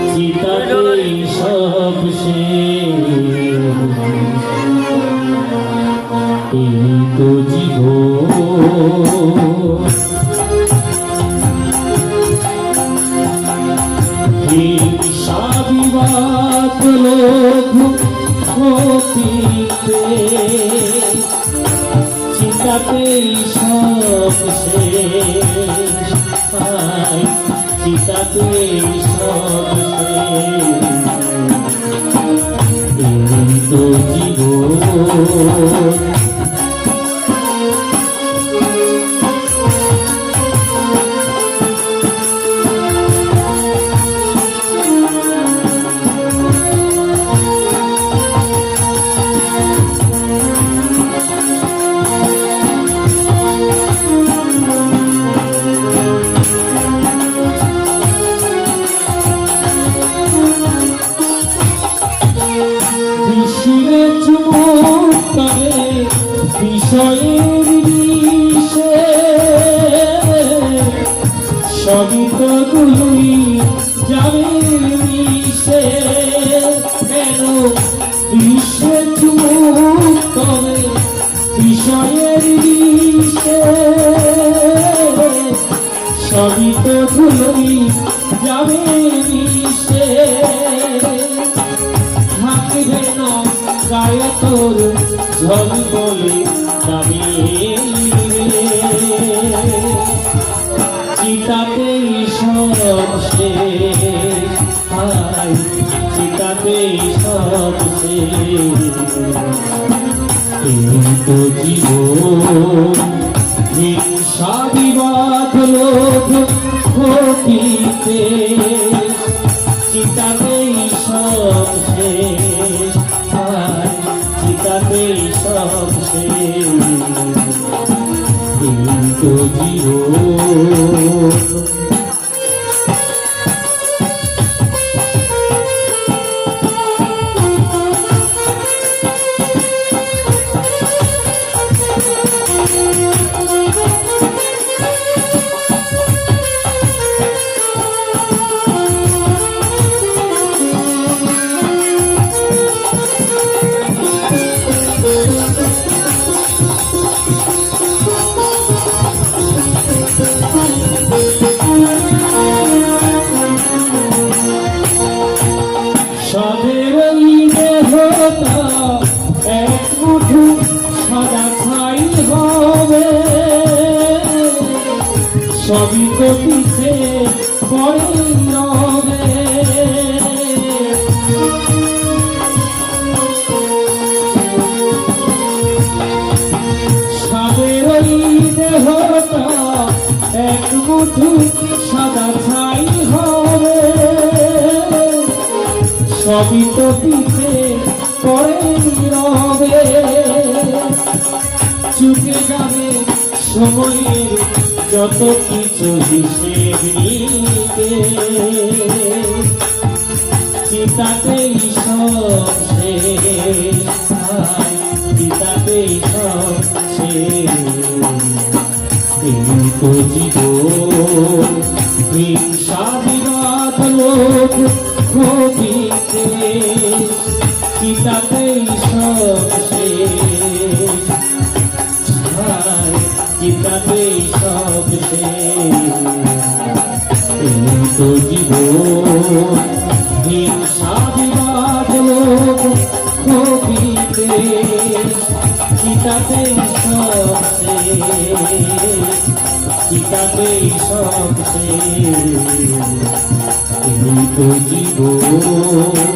চিতাতে সব এই তো জীবন হিংসা-বিবাদ লোভ ক্ষতিতে চিতাতে সব শেষ চিতাতে সব এই তো জীবন বিষয়ের বিষে সবই তো তুই যাবে মিশে কেন বিশ্বে চুপ তবে বিষয়ের বিষে সবই তো তুই যাবে মিশে থাকবে না গায়ে তোর ঝল বলে চিতাতে সব শেষ চিতাতে সব এই তো জীবন হিংসা-বিবাদ লোভ ক্ষতিতে চিতাতে সব শেষ চিতাতে সব শেষ এই তো জীবন এক মুঠো সাদা ছাই হবে সবই তো পিছে পড়ে রবে সাদের ওই দেহটা এক মুঠো সাদা ছাই হবে সবই তো পিছে পরে রবে চুকে যাবে সময়ের যত কিছু হিসেব নিতে চিতাতেই সব শেষ চিতাতেই সব শেষ এই তো জীবন হিংসা-বিবাদ লোভ ক্ষতিতে চিতাতেই সব শেষ চিতাতেই সব শেষ এই তো জীবন হিংসা-বিবাদ লোভ ক্ষতিতে চিতাতেই সব শেষ চিতাতেই সব শেষ এই তো জীবন